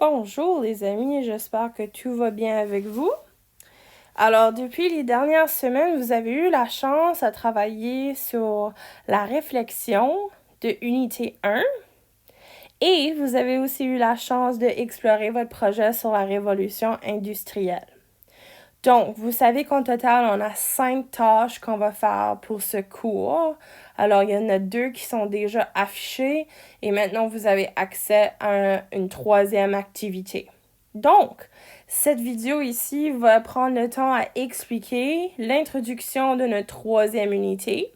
Bonjour les amis, j'espère que tout va bien avec vous. Alors, depuis les dernières semaines, vous avez eu la chance à travailler sur la réflexion de Unité 1 et vous avez aussi eu la chance d'explorer votre projet sur la révolution industrielle. Donc, vous savez qu'en total, on a 5 tâches qu'on va faire pour ce cours. Alors, il y en a 2 qui sont déjà affichées et maintenant, vous avez accès à une troisième activité. Donc, cette vidéo ici va prendre le temps à expliquer l'introduction de notre troisième unité.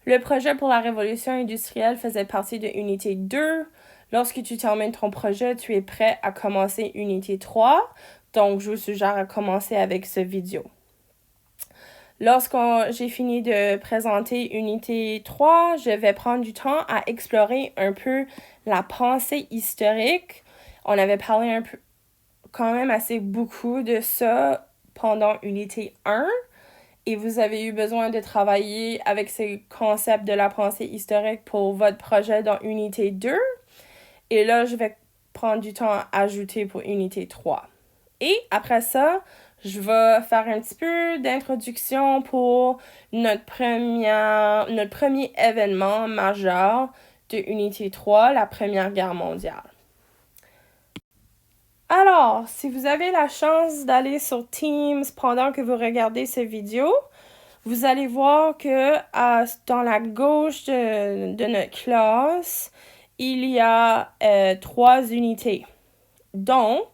Le projet pour la révolution industrielle faisait partie de unité 2. Lorsque tu termines ton projet, tu es prêt à commencer unité 3. Donc, je vous suggère à commencer avec cette vidéo. Lorsque j'ai fini de présenter unité 3, je vais prendre du temps à explorer un peu la pensée historique. On avait parlé un peu, quand même assez beaucoup de ça pendant unité 1. Et vous avez eu besoin de travailler avec ces concepts de la pensée historique pour votre projet dans unité 2. Et là, je vais prendre du temps à ajouter pour unité 3. Et après ça, je vais faire un petit peu d'introduction pour notre premier événement majeur de unité 3, la Première Guerre mondiale. Alors, si vous avez la chance d'aller sur Teams pendant que vous regardez cette vidéo, vous allez voir que dans la gauche de notre classe, il y a 3 unités. Donc,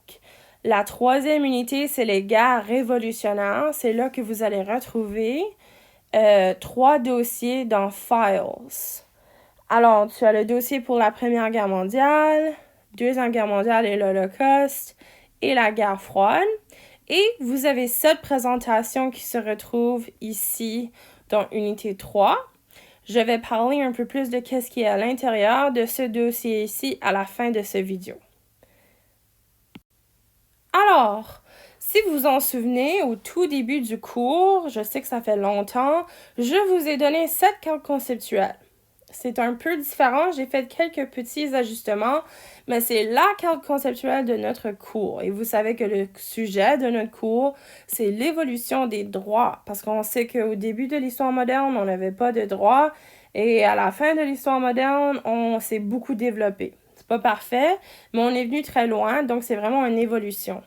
la troisième unité, c'est les guerres révolutionnaires. C'est là que vous allez retrouver 3 dossiers dans Files. Alors, tu as le dossier pour la Première Guerre mondiale, Deuxième Guerre mondiale et l'Holocauste, et la guerre froide. Et vous avez cette présentation qui se retrouve ici dans unité 3. Je vais parler un peu plus de qu'est-ce qui est à l'intérieur de ce dossier ici à la fin de cette vidéo. Alors, si vous vous en souvenez, au tout début du cours, je sais que ça fait longtemps, je vous ai donné 7 cartes conceptuelles. C'est un peu différent, j'ai fait quelques petits ajustements, mais c'est la carte conceptuelle de notre cours. Et vous savez que le sujet de notre cours, c'est l'évolution des droits, parce qu'on sait qu'au début de l'histoire moderne, on n'avait pas de droits, et à la fin de l'histoire moderne, on s'est beaucoup développé. C'est pas parfait, mais on est venu très loin, donc c'est vraiment une évolution.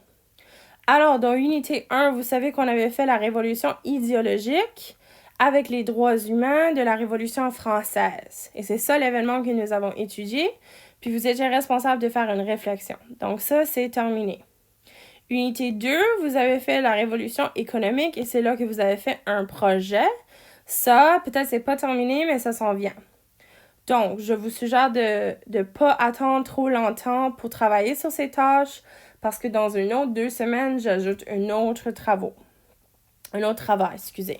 Alors, dans unité 1, vous savez qu'on avait fait la révolution idéologique avec les droits humains de la Révolution française. Et c'est ça l'événement que nous avons étudié. Puis vous étiez responsable de faire une réflexion. Donc ça, c'est terminé. Unité 2, vous avez fait la révolution économique et c'est là que vous avez fait un projet. Ça, peut-être c'est pas terminé, mais ça s'en vient. Donc, je vous suggère de ne pas attendre trop longtemps pour travailler sur ces tâches parce que dans une autre 2 semaines, j'ajoute un autre travail, excusez.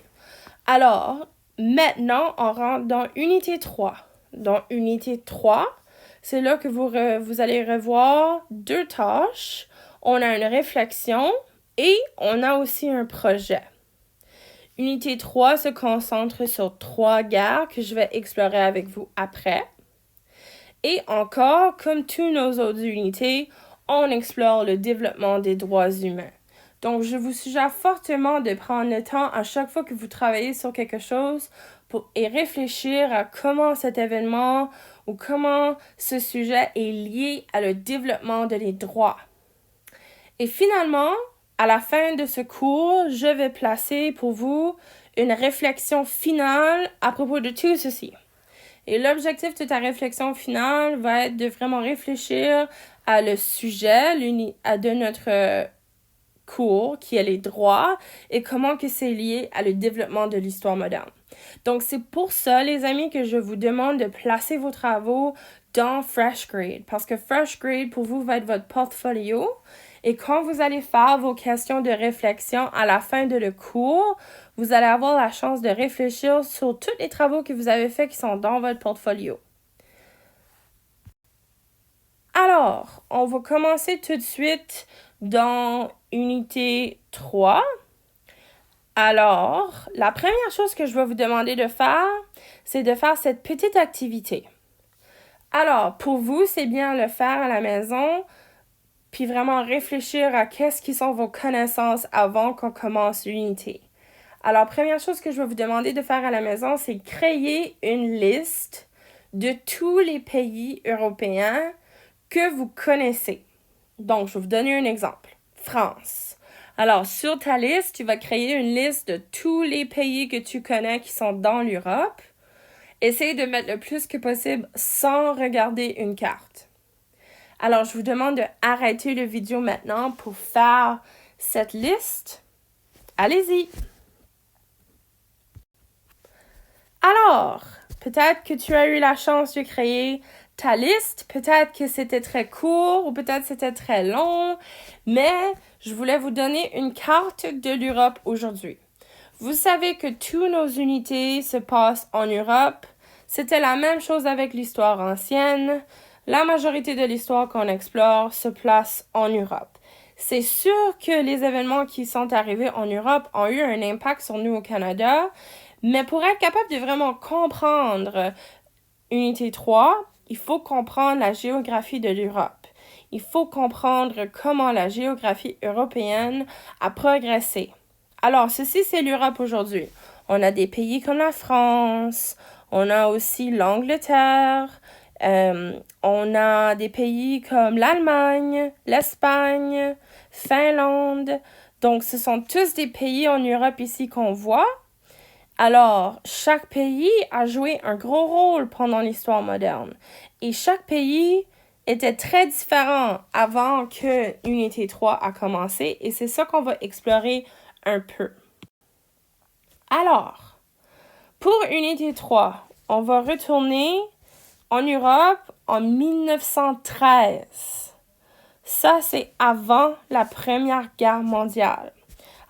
Alors, maintenant, on rentre dans unité 3. Dans unité 3, c'est là que vous allez revoir 2 tâches. On a une réflexion et on a aussi un projet. Unité 3 se concentre sur 3 guerres que je vais explorer avec vous après. Et encore, comme toutes nos autres unités, on explore le développement des droits humains. Donc, je vous suggère fortement de prendre le temps à chaque fois que vous travaillez sur quelque chose et réfléchir à comment cet événement ou comment ce sujet est lié à le développement de les droits. Et finalement, à la fin de ce cours, je vais placer pour vous une réflexion finale à propos de tout ceci. Et l'objectif de ta réflexion finale va être de vraiment réfléchir à le sujet de notre cours, qui est les droits, et comment que c'est lié à le développement de l'histoire moderne. Donc, c'est pour ça, les amis, que je vous demande de placer vos travaux dans FreshGrade, parce que FreshGrade, pour vous, va être votre portfolio. Et quand vous allez faire vos questions de réflexion à la fin de le cours, vous allez avoir la chance de réfléchir sur tous les travaux que vous avez faits qui sont dans votre portfolio. Alors, on va commencer tout de suite dans unité 3. Alors, la première chose que je vais vous demander de faire, c'est de faire cette petite activité. Alors, pour vous, c'est bien le faire à la maison puis vraiment réfléchir à qu'est-ce qui sont vos connaissances avant qu'on commence l'unité. Alors, première chose que je vais vous demander de faire à la maison, c'est créer une liste de tous les pays européens que vous connaissez. Donc, je vais vous donner un exemple. France. Alors, sur ta liste, tu vas créer une liste de tous les pays que tu connais qui sont dans l'Europe. Essaye de mettre le plus que possible sans regarder une carte. Alors, je vous demande d'arrêter la vidéo maintenant pour faire cette liste. Allez-y! Alors, peut-être que tu as eu la chance de créer ta liste, peut-être que c'était très court ou peut-être c'était très long, mais je voulais vous donner une carte de l'Europe aujourd'hui. Vous savez que toutes nos unités se passent en Europe. C'était la même chose avec l'histoire ancienne. La majorité de l'histoire qu'on explore se place en Europe. C'est sûr que les événements qui sont arrivés en Europe ont eu un impact sur nous au Canada, mais pour être capable de vraiment comprendre Unité 3, il faut comprendre la géographie de l'Europe. Il faut comprendre comment la géographie européenne a progressé. Alors, ceci, c'est l'Europe aujourd'hui. On a des pays comme la France, on a aussi l'Angleterre, on a des pays comme l'Allemagne, l'Espagne, Finlande. Donc, ce sont tous des pays en Europe ici qu'on voit. Alors, chaque pays a joué un gros rôle pendant l'histoire moderne. Et chaque pays était très différent avant que Unité 3 a commencé. Et c'est ça qu'on va explorer un peu. Alors, pour Unité 3, on va retourner en Europe en 1913. Ça, c'est avant la Première Guerre mondiale.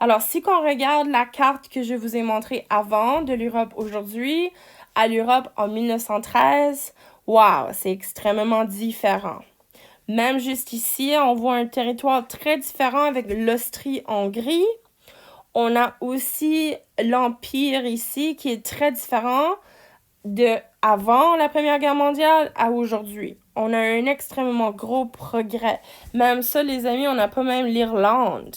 Alors, si on regarde la carte que je vous ai montrée avant de l'Europe aujourd'hui à l'Europe en 1913, wow, c'est extrêmement différent. Même juste ici, on voit un territoire très différent avec l'Austrie-Hongrie. On a aussi l'Empire ici qui est très différent de avant la Première Guerre mondiale à aujourd'hui. On a un extrêmement gros progrès. Même ça, les amis, on n'a pas même l'Irlande.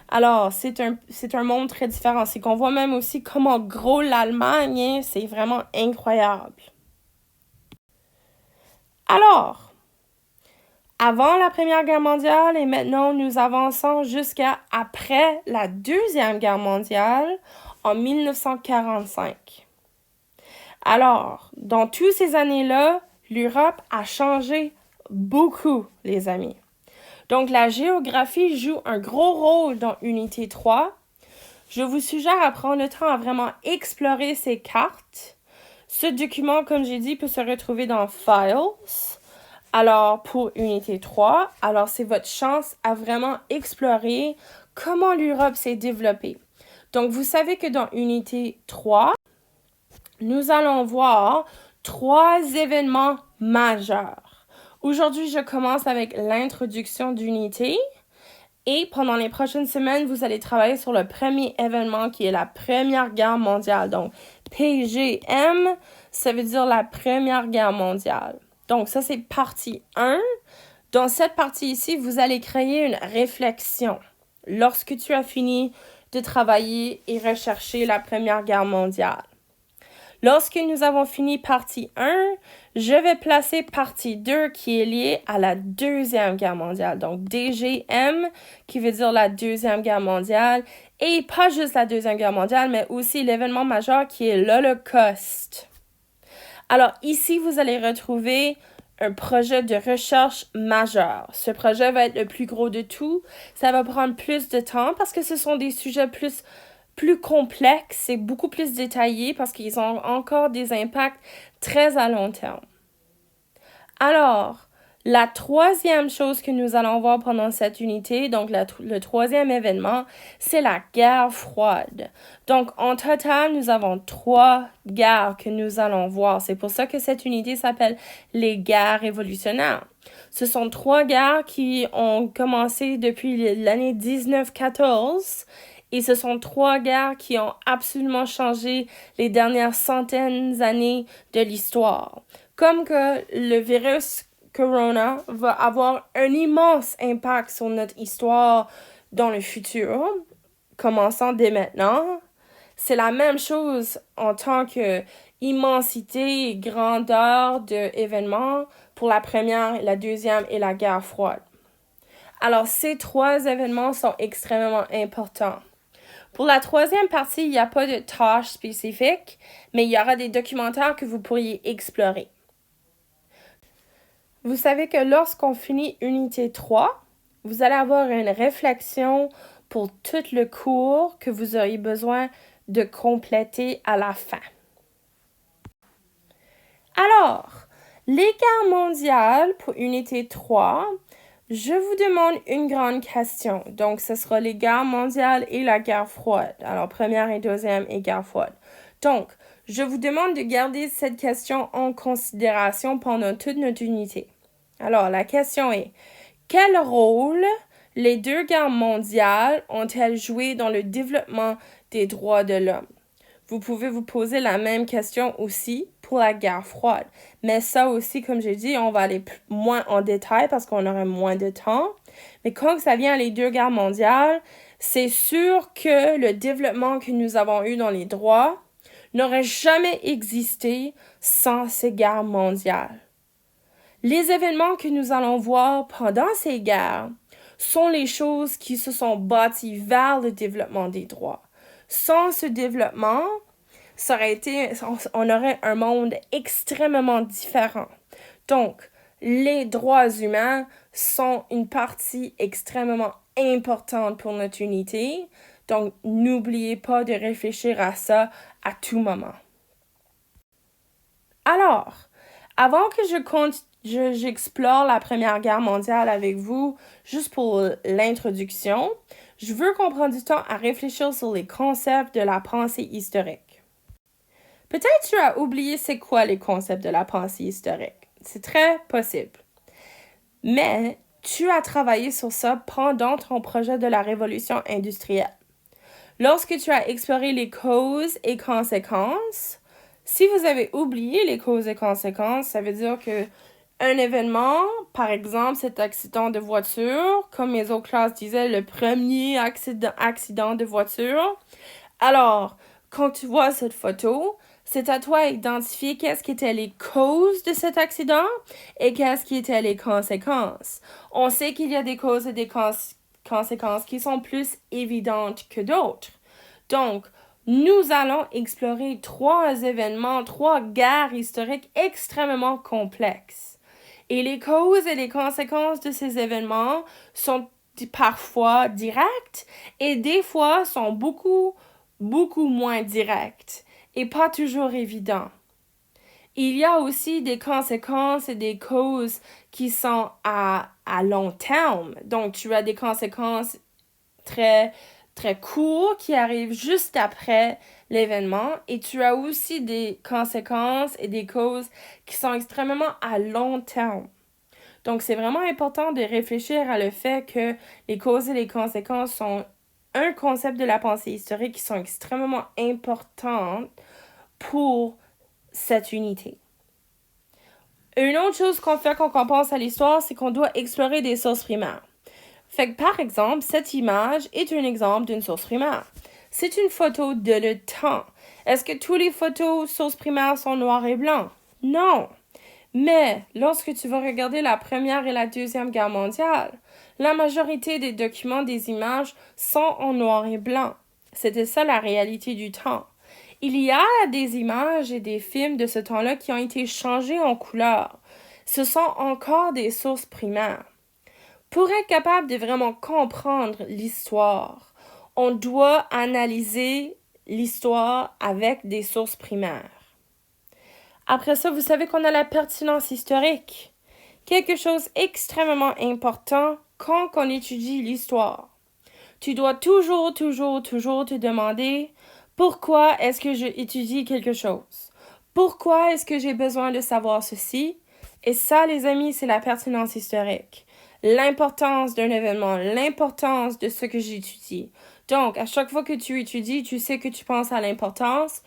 Alors, c'est un monde très différent. C'est qu'on voit même aussi comment gros l'Allemagne est. C'est vraiment incroyable. Alors, avant la Première Guerre mondiale et maintenant nous avançons jusqu'à après la Deuxième Guerre mondiale en 1945. Alors, dans toutes ces années-là, l'Europe a changé beaucoup, les amis. Donc, la géographie joue un gros rôle dans Unité 3. Je vous suggère à prendre le temps à vraiment explorer ces cartes. Ce document, comme j'ai dit, peut se retrouver dans Files. Alors, pour Unité 3, alors c'est votre chance à vraiment explorer comment l'Europe s'est développée. Donc, vous savez que dans Unité 3, nous allons voir 3 événements majeurs. Aujourd'hui, je commence avec l'introduction d'unité et pendant les prochaines semaines, vous allez travailler sur le premier événement qui est la Première Guerre mondiale. Donc, PGM, ça veut dire la Première Guerre mondiale. Donc, ça, c'est partie 1. Dans cette partie ici, vous allez créer une réflexion. Lorsque tu as fini de travailler et rechercher la Première Guerre mondiale. Lorsque nous avons fini partie 1, je vais placer partie 2 qui est liée à la Deuxième Guerre mondiale. Donc, DGM, qui veut dire la Deuxième Guerre mondiale. Et pas juste la Deuxième Guerre mondiale, mais aussi l'événement majeur qui est l'Holocauste. Alors, ici, vous allez retrouver un projet de recherche majeur. Ce projet va être le plus gros de tout. Ça va prendre plus de temps parce que ce sont des sujets plus complexes et beaucoup plus détaillés parce qu'ils ont encore des impacts très à long terme. Alors, la troisième chose que nous allons voir pendant cette unité, donc le troisième événement, c'est la guerre froide. Donc, en total, nous avons 3 guerres que nous allons voir. C'est pour ça que cette unité s'appelle les guerres révolutionnaires. Ce sont 3 guerres qui ont commencé depuis l'année 1914 et ce sont 3 guerres qui ont absolument changé les dernières centaines d'années de l'histoire. Comme que le virus Corona va avoir un immense impact sur notre histoire dans le futur, commençant dès maintenant. C'est la même chose en tant que immensité et grandeur d'événements pour la première, la deuxième et la guerre froide. Alors, ces trois événements sont extrêmement importants. Pour la troisième partie, il n'y a pas de tâches spécifiques, mais il y aura des documentaires que vous pourriez explorer. Vous savez que lorsqu'on finit unité 3, vous allez avoir une réflexion pour tout le cours que vous auriez besoin de compléter à la fin. Alors, les guerres mondiales pour unité 3, je vous demande une grande question. Donc, ce sera les guerres mondiales et la guerre froide. Alors, première et deuxième et guerre froide. Donc, je vous demande de garder cette question en considération pendant toute notre unité. Alors, la question est, quel rôle les deux guerres mondiales ont-elles joué dans le développement des droits de l'homme? Vous pouvez vous poser la même question aussi pour la guerre froide. Mais ça aussi, comme j'ai dit, on va aller moins en détail parce qu'on aurait moins de temps. Mais quand ça vient les deux guerres mondiales, c'est sûr que le développement que nous avons eu dans les droits n'aurait jamais existé sans ces guerres mondiales. Les événements que nous allons voir pendant ces guerres sont les choses qui se sont bâties vers le développement des droits. Sans ce développement, on aurait un monde extrêmement différent. Donc, les droits humains sont une partie extrêmement importante pour notre unité. Donc, n'oubliez pas de réfléchir à ça à tout moment. Alors, avant que j'explore la Première Guerre mondiale avec vous, juste pour l'introduction, je veux qu'on prenne du temps à réfléchir sur les concepts de la pensée historique. Peut-être tu as oublié c'est quoi les concepts de la pensée historique. C'est très possible. Mais tu as travaillé sur ça pendant ton projet de la révolution industrielle. Lorsque tu as exploré les causes et conséquences, si vous avez oublié les causes et conséquences, ça veut dire que un événement, par exemple cet accident de voiture, comme mes autres classes disaient, le premier accident de voiture. Alors, quand tu vois cette photo, c'est à toi d'identifier qu'est-ce qui étaient les causes de cet accident et qu'est-ce qui étaient les conséquences. On sait qu'il y a des causes et des conséquences qui sont plus évidentes que d'autres. Donc, nous allons explorer trois guerres historiques extrêmement complexes. Et les causes et les conséquences de ces événements sont parfois directes et des fois sont beaucoup moins directes et pas toujours évidents. Il y a aussi des conséquences et des causes qui sont à long terme. Donc, tu as des conséquences très courtes qui arrivent juste après l'événement et tu as aussi des conséquences et des causes qui sont extrêmement à long terme. Donc, c'est vraiment important de réfléchir à le fait que les causes et les conséquences sont un concept de la pensée historique qui sont extrêmement importantes pour cette unité. Une autre chose qu'on fait quand on pense à l'histoire, c'est qu'on doit explorer des sources primaires. Fait que, par exemple, cette image est un exemple d'une source primaire. C'est une photo de le temps. Est-ce que toutes les photos sources primaires sont noires et blancs? Non. Mais, lorsque tu vas regarder la Première et la Deuxième Guerre mondiale, la majorité des documents, des images sont en noir et blanc. C'était ça la réalité du temps. Il y a des images et des films de ce temps-là qui ont été changés en couleur. Ce sont encore des sources primaires. Pour être capable de vraiment comprendre l'histoire, on doit analyser l'histoire avec des sources primaires. Après ça, vous savez qu'on a la pertinence historique. Quelque chose d'extrêmement important quand on étudie l'histoire. Tu dois toujours te demander pourquoi est-ce que je étudie quelque chose? Pourquoi est-ce que j'ai besoin de savoir ceci? Et ça, les amis, c'est la pertinence historique. L'importance d'un événement, l'importance de ce que j'étudie. Donc, à chaque fois que tu étudies, tu sais que tu penses à l'importance.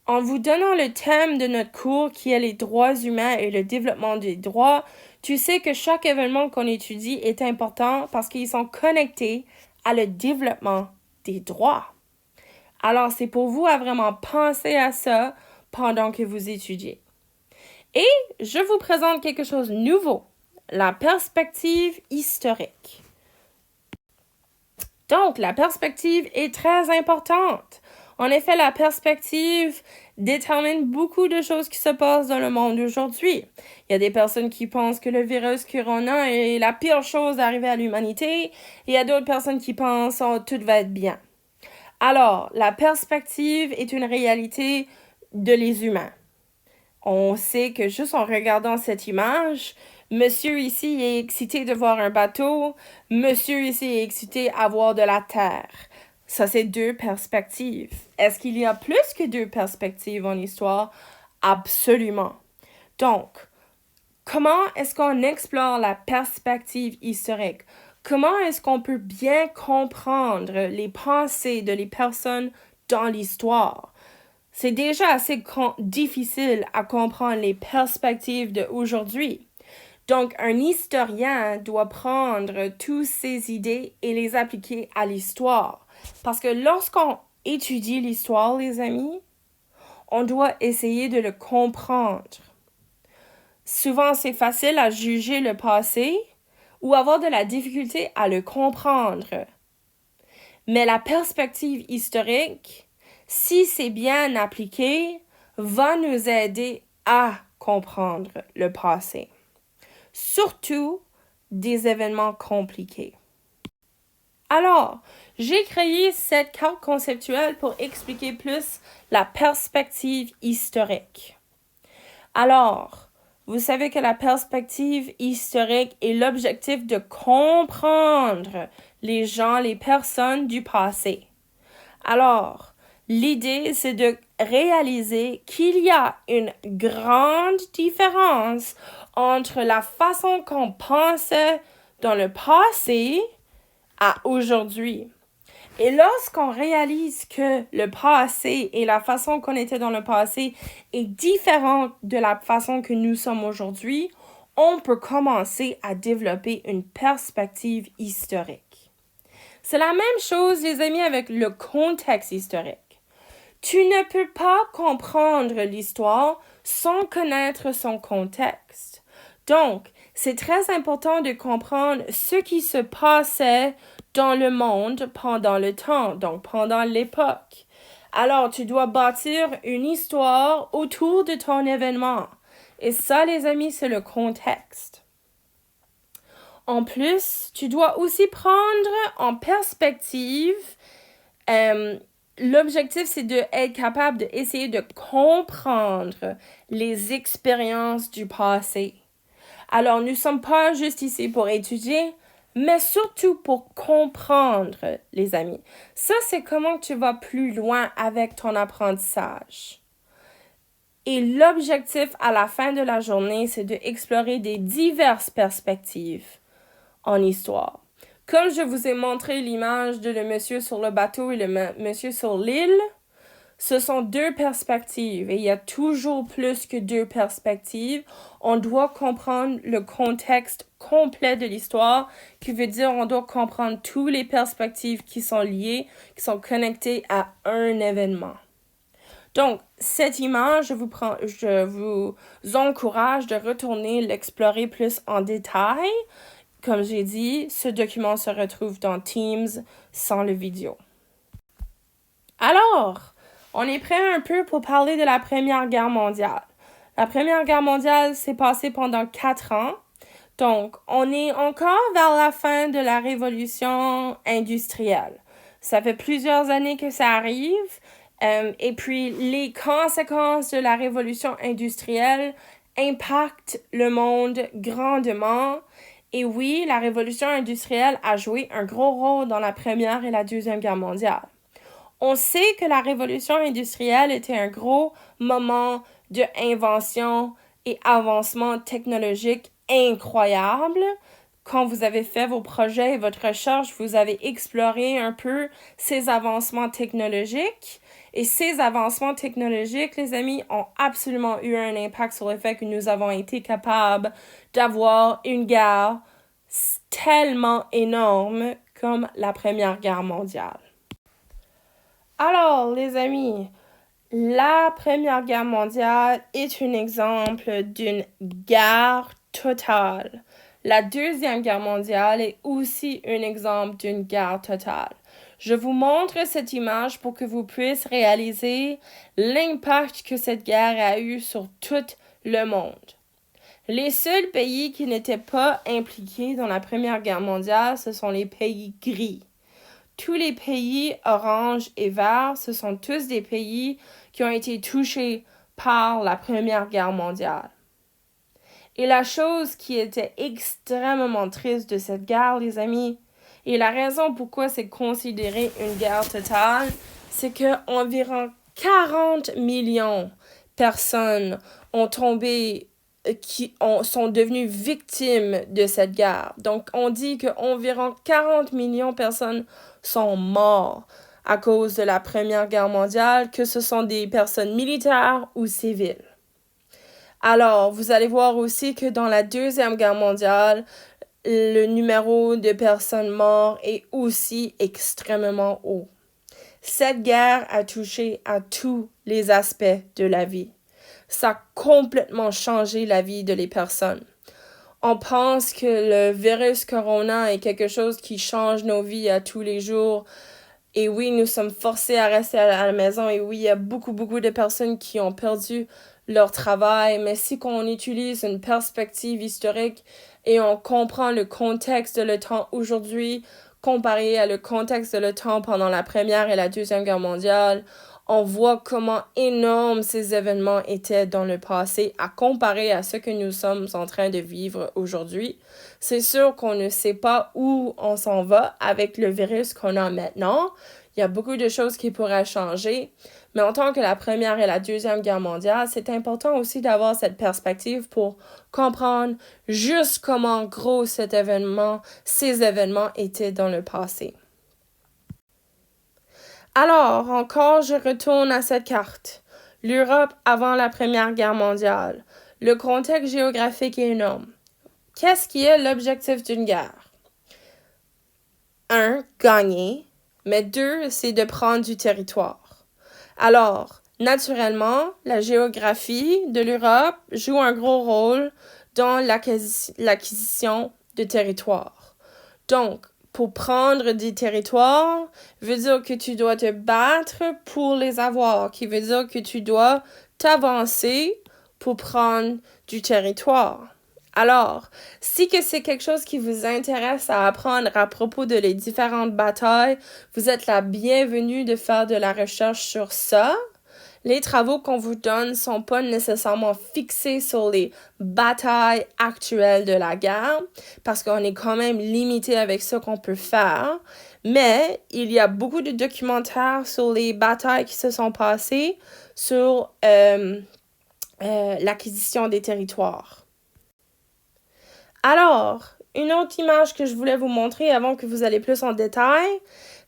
En vous donnant le thème de notre cours qui est les droits humains et le développement des droits, Tu sais que chaque événement qu'on étudie est important parce qu'ils sont connectés à le développement des droits. Alors, c'est pour vous à vraiment penser à ça pendant que vous étudiez. Et je vous présente quelque chose de nouveau, la perspective historique. Donc, la perspective est très importante. En effet, la perspective détermine beaucoup de choses qui se passent dans le monde aujourd'hui. Il y a des personnes qui pensent que le virus corona est la pire chose arrivée à l'humanité. Et il y a d'autres personnes qui pensent que tout va être bien. Alors, la perspective est une réalité de les humains. On sait que juste en regardant cette image, monsieur ici est excité de voir un bateau, monsieur ici est excité à voir de la terre. Ça, c'est deux perspectives. Est-ce qu'il y a plus que deux perspectives en histoire? Absolument. Donc, comment est-ce qu'on explore la perspective historique? Comment est-ce qu'on peut bien comprendre les pensées de les personnes dans l'histoire? C'est déjà assez difficile à comprendre les perspectives d'aujourd'hui. Donc, un historien doit prendre toutes ces idées et les appliquer à l'histoire. Parce que lorsqu'on étudie l'histoire, les amis, on doit essayer de le comprendre. Souvent, c'est facile à juger le passé ou avoir de la difficulté à le comprendre. Mais la perspective historique, si c'est bien appliqué, va nous aider à comprendre le passé. Surtout des événements compliqués. Alors, j'ai créé cette carte conceptuelle pour expliquer plus la perspective historique. Alors, vous savez que la perspective historique est l'objectif de comprendre les gens, les personnes du passé. Alors, l'idée, c'est de réaliser qu'il y a une grande différence entre la façon qu'on pensait dans le passé à aujourd'hui. Et lorsqu'on réalise que le passé et la façon qu'on était dans le passé est différente de la façon que nous sommes aujourd'hui, on peut commencer à développer une perspective historique. C'est la même chose, les amis, avec le contexte historique. Tu ne peux pas comprendre l'histoire sans connaître son contexte. Donc, c'est très important de comprendre ce qui se passait dans le monde pendant le temps, donc pendant l'époque. Alors, tu dois bâtir une histoire autour de ton événement. Et ça, les amis, c'est le contexte. En plus, tu dois aussi prendre en perspective, l'objectif, c'est d'être capable d'essayer de comprendre les expériences du passé. Alors, nous ne sommes pas juste ici pour étudier, mais surtout pour comprendre, les amis. Ça, c'est comment tu vas plus loin avec ton apprentissage. Et l'objectif à la fin de la journée, c'est d'explorer des diverses perspectives en histoire. Comme je vous ai montré l'image de le monsieur sur le bateau et le monsieur sur l'île, ce sont deux perspectives et il y a toujours plus que deux perspectives. On doit comprendre le contexte complet de l'histoire, qui veut dire on doit comprendre toutes les perspectives qui sont liées, qui sont connectées à un événement. Donc, cette image, je vous encourage de retourner l'explorer plus en détail. Comme j'ai dit, ce document se retrouve dans Teams sans le vidéo. Alors, on est prêt un peu pour parler de la Première Guerre mondiale. La Première Guerre mondiale s'est passée pendant 4 ans. Donc, on est encore vers la fin de la révolution industrielle. Ça fait plusieurs années que ça arrive. Et puis, les conséquences de la révolution industrielle impactent le monde grandement. Et oui, la révolution industrielle a joué un gros rôle dans la Première et la Deuxième Guerre mondiale. On sait que la révolution industrielle était un gros moment d'invention et avancement technologique incroyable. Quand vous avez fait vos projets et votre recherche, vous avez exploré un peu ces avancements technologiques. Et ces avancements technologiques, les amis, ont absolument eu un impact sur le fait que nous avons été capables d'avoir une guerre tellement énorme comme la Première Guerre mondiale. Alors, les amis, la Première Guerre mondiale est un exemple d'une guerre totale. La Deuxième Guerre mondiale est aussi un exemple d'une guerre totale. Je vous montre cette image pour que vous puissiez réaliser l'impact que cette guerre a eu sur tout le monde. Les seuls pays qui n'étaient pas impliqués dans la Première Guerre mondiale, ce sont les pays gris. Tous les pays orange et vert, ce sont tous des pays qui ont été touchés par la Première Guerre mondiale. Et la chose qui était extrêmement triste de cette guerre, les amis, et la raison pourquoi c'est considéré une guerre totale, c'est que environ 40 millions de personnes ont tombé, sont devenues victimes de cette guerre. Donc, on dit qu'environ 40 millions de personnes sont mortes à cause de la Première Guerre mondiale, que ce sont des personnes militaires ou civiles. Alors, vous allez voir aussi que dans la Deuxième Guerre mondiale, le numéro de personnes mortes est aussi extrêmement haut. Cette guerre a touché à tous les aspects de la vie. Ça a complètement changé la vie de les personnes. On pense que le virus corona est quelque chose qui change nos vies à tous les jours. Et oui, nous sommes forcés à rester à la maison. Et oui, il y a beaucoup de personnes qui ont perdu leur travail. Mais si on utilise une perspective historique et on comprend le contexte de le temps aujourd'hui comparé à le contexte de le temps pendant la Première et la Deuxième Guerre mondiale, on voit comment énormes ces événements étaient dans le passé à comparer à ce que nous sommes en train de vivre aujourd'hui. C'est sûr qu'on ne sait pas où on s'en va avec le virus qu'on a maintenant. Il y a beaucoup de choses qui pourraient changer. Mais en tant que la Première et la Deuxième Guerre mondiale, c'est important aussi d'avoir cette perspective pour comprendre juste comment gros ces événements étaient dans le passé. Alors, encore, je retourne à cette carte. L'Europe avant la Première Guerre mondiale. Le contexte géographique est énorme. Qu'est-ce qui est l'objectif d'une guerre? 1. Gagner. Mais 2. C'est de prendre du territoire. Alors, naturellement, la géographie de l'Europe joue un gros rôle dans l'acquisition de territoire. Donc, pour prendre des territoires, veut dire que tu dois te battre pour les avoir, qui veut dire que tu dois t'avancer pour prendre du territoire. Alors, si que c'est quelque chose qui vous intéresse à apprendre à propos de les différentes batailles, vous êtes la bienvenue de faire de la recherche sur ça. Les travaux qu'on vous donne ne sont pas nécessairement fixés sur les batailles actuelles de la guerre, parce qu'on est quand même limité avec ce qu'on peut faire. Mais il y a beaucoup de documentaires sur les batailles qui se sont passées sur l'acquisition des territoires. Alors, une autre image que je voulais vous montrer avant que vous alliez plus en détail,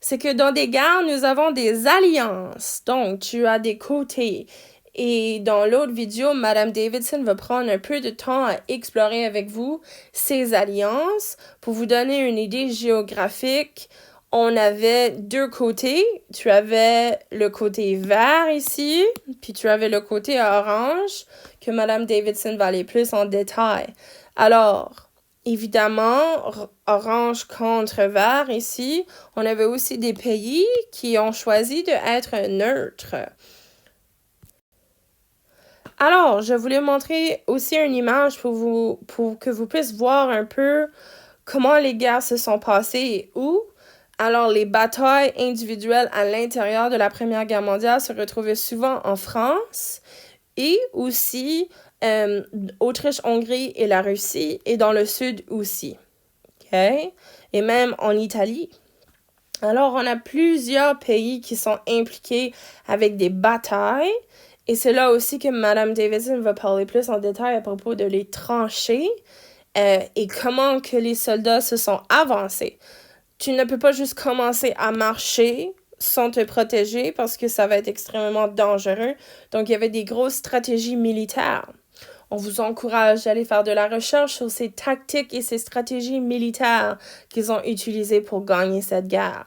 c'est que dans des guerres, nous avons des alliances. Donc, tu as des côtés. Et dans l'autre vidéo, Madame Davidson va prendre un peu de temps à explorer avec vous ces alliances pour vous donner une idée géographique. On avait deux côtés. Tu avais le côté vert ici, puis tu avais le côté orange que Madame Davidson va aller plus en détail. Alors, évidemment, orange contre vert ici, on avait aussi des pays qui ont choisi d'être neutres. Alors, je voulais montrer aussi une image pour que vous puissiez voir un peu comment les guerres se sont passées et où. Alors, les batailles individuelles à l'intérieur de la Première Guerre mondiale se retrouvaient souvent en France et aussi Autriche-Hongrie et la Russie, et dans le sud aussi. Okay? Et même en Italie. Alors, on a plusieurs pays qui sont impliqués avec des batailles. Et c'est là aussi que Madame Davidson va parler plus en détail à propos de les tranchées et comment que les soldats se sont avancés. Tu ne peux pas juste commencer à marcher sont protégés parce que ça va être extrêmement dangereux. Donc, il y avait des grosses stratégies militaires. On vous encourage d'aller faire de la recherche sur ces tactiques et ces stratégies militaires qu'ils ont utilisées pour gagner cette guerre.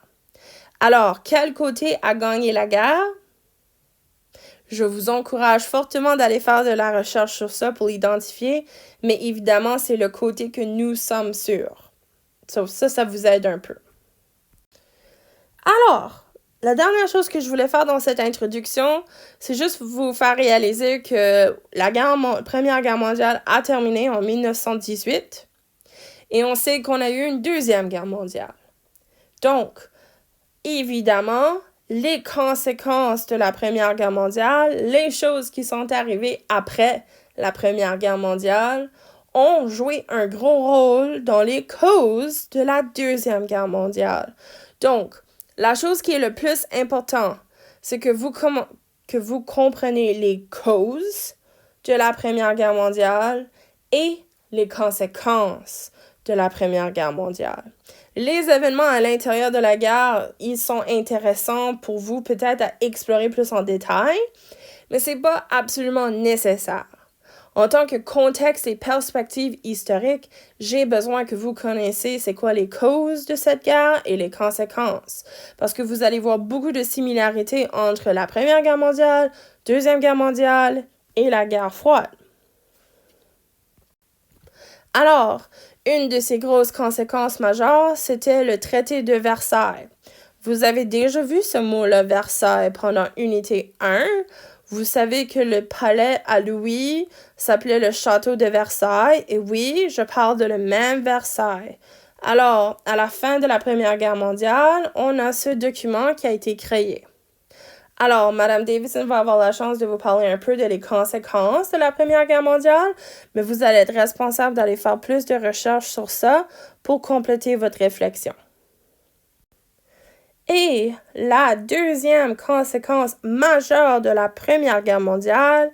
Alors, quel côté a gagné la guerre? Je vous encourage fortement d'aller faire de la recherche sur ça pour l'identifier, mais évidemment, c'est le côté que nous sommes sûrs. Ça vous aide un peu. Alors, la dernière chose que je voulais faire dans cette introduction, c'est juste vous faire réaliser que la Première Guerre mondiale a terminé en 1918 et on sait qu'on a eu une Deuxième Guerre mondiale. Donc, évidemment, les conséquences de la Première Guerre mondiale, les choses qui sont arrivées après la Première Guerre mondiale, ont joué un gros rôle dans les causes de la Deuxième Guerre mondiale. Donc, la chose qui est le plus importante, c'est que vous comprenez les causes de la Première Guerre mondiale et les conséquences de la Première Guerre mondiale. Les événements à l'intérieur de la guerre, ils sont intéressants pour vous peut-être à explorer plus en détail, mais c'est pas absolument nécessaire. En tant que contexte et perspective historique, j'ai besoin que vous connaissiez c'est quoi les causes de cette guerre et les conséquences. Parce que vous allez voir beaucoup de similarités entre la Première Guerre mondiale, Deuxième Guerre mondiale et la guerre froide. Alors, une de ces grosses conséquences majeures, c'était le traité de Versailles. Vous avez déjà vu ce mot-là, Versailles, pendant unité 1. Vous savez que le palais à Louis s'appelait le château de Versailles. Et oui, je parle de le même Versailles. Alors, à la fin de la Première Guerre mondiale, on a ce document qui a été créé. Alors, Mme Davidson va avoir la chance de vous parler un peu de les conséquences de la Première Guerre mondiale, mais vous allez être responsable d'aller faire plus de recherches sur ça pour compléter votre réflexion. Et la deuxième conséquence majeure de la Première Guerre mondiale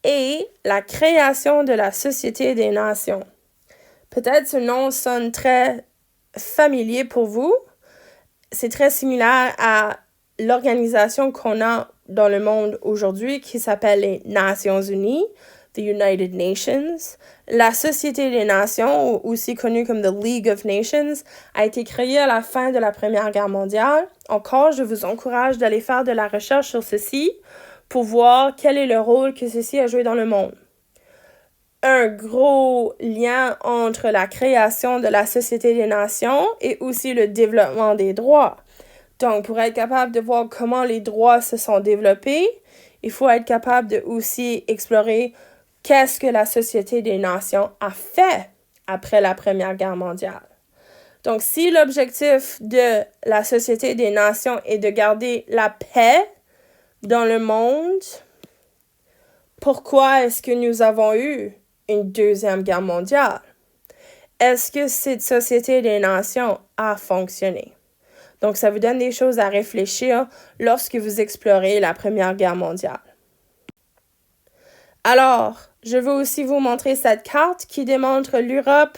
est la création de la Société des Nations. Peut-être ce nom sonne très familier pour vous. C'est très similaire à l'organisation qu'on a dans le monde aujourd'hui qui s'appelle les Nations Unies, the United Nations. La Société des Nations, aussi connue comme the League of Nations, a été créée à la fin de la Première Guerre mondiale. Encore, je vous encourage d'aller faire de la recherche sur ceci pour voir quel est le rôle que ceci a joué dans le monde. Un gros lien entre la création de la Société des Nations et aussi le développement des droits. Donc, pour être capable de voir comment les droits se sont développés, il faut être capable de aussi explorer qu'est-ce que la Société des Nations a fait après la Première Guerre mondiale. Donc, si l'objectif de la Société des Nations est de garder la paix dans le monde, pourquoi est-ce que nous avons eu une Deuxième Guerre mondiale? Est-ce que cette Société des Nations a fonctionné? Donc, ça vous donne des choses à réfléchir lorsque vous explorez la Première Guerre mondiale. Alors, je veux aussi vous montrer cette carte qui démontre l'Europe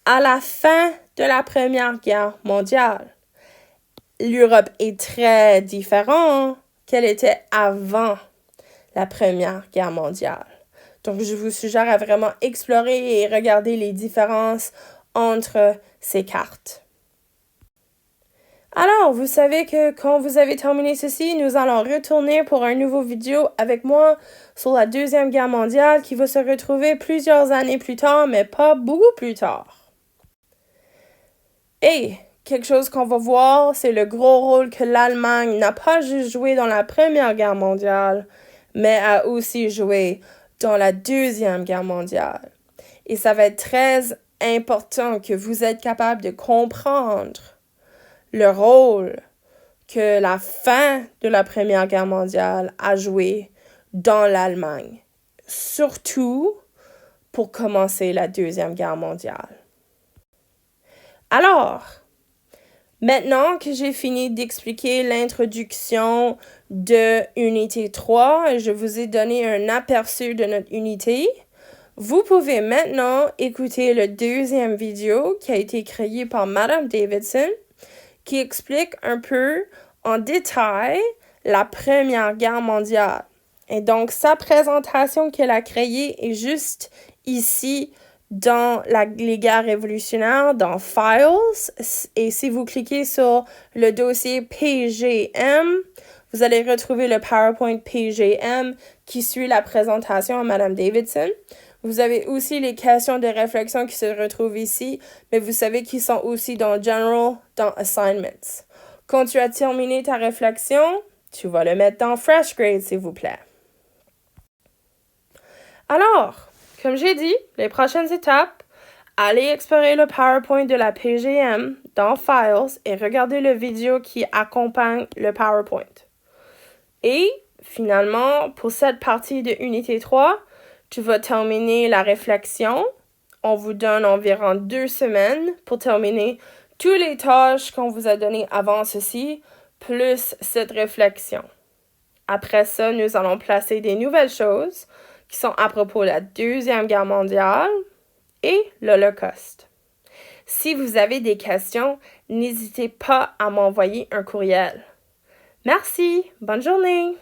à la fin de la Première Guerre mondiale. L'Europe est très différente qu'elle était avant la Première Guerre mondiale. Donc, je vous suggère à vraiment explorer et regarder les différences entre ces cartes. Alors, vous savez que quand vous avez terminé ceci, nous allons retourner pour un nouveau vidéo avec moi sur la Deuxième Guerre mondiale qui va se retrouver plusieurs années plus tard, mais pas beaucoup plus tard. Et quelque chose qu'on va voir, c'est le gros rôle que l'Allemagne n'a pas juste joué dans la Première Guerre mondiale, mais a aussi joué dans la Deuxième Guerre mondiale. Et ça va être très important que vous êtes capable de comprendre le rôle que la fin de la Première Guerre mondiale a joué dans l'Allemagne, surtout pour commencer la Deuxième Guerre mondiale. Alors, maintenant que j'ai fini d'expliquer l'introduction de Unité 3, je vous ai donné un aperçu de notre unité. Vous pouvez maintenant écouter le deuxième vidéo qui a été créé par Mme Davidson, qui explique un peu en détail la Première Guerre mondiale. Et donc, sa présentation qu'elle a créée est juste ici dans les guerres révolutionnaires, dans Files. Et si vous cliquez sur le dossier PGM, vous allez retrouver le PowerPoint PGM qui suit la présentation à Mme Davidson. Vous avez aussi les questions de réflexion qui se retrouvent ici, mais vous savez qu'ils sont aussi dans General, dans Assignments. Quand tu as terminé ta réflexion, tu vas le mettre dans Fresh Grade, s'il vous plaît. Alors, comme j'ai dit, les prochaines étapes, allez explorer le PowerPoint de la PGM dans Files et regardez le vidéo qui accompagne le PowerPoint. Et finalement, pour cette partie de Unité 3, tu vas terminer la réflexion. On vous donne environ 2 semaines pour terminer toutes les tâches qu'on vous a données avant ceci, plus cette réflexion. Après ça, nous allons placer des nouvelles choses qui sont à propos de la Deuxième Guerre mondiale et l'Holocauste. Si vous avez des questions, n'hésitez pas à m'envoyer un courriel. Merci, bonne journée!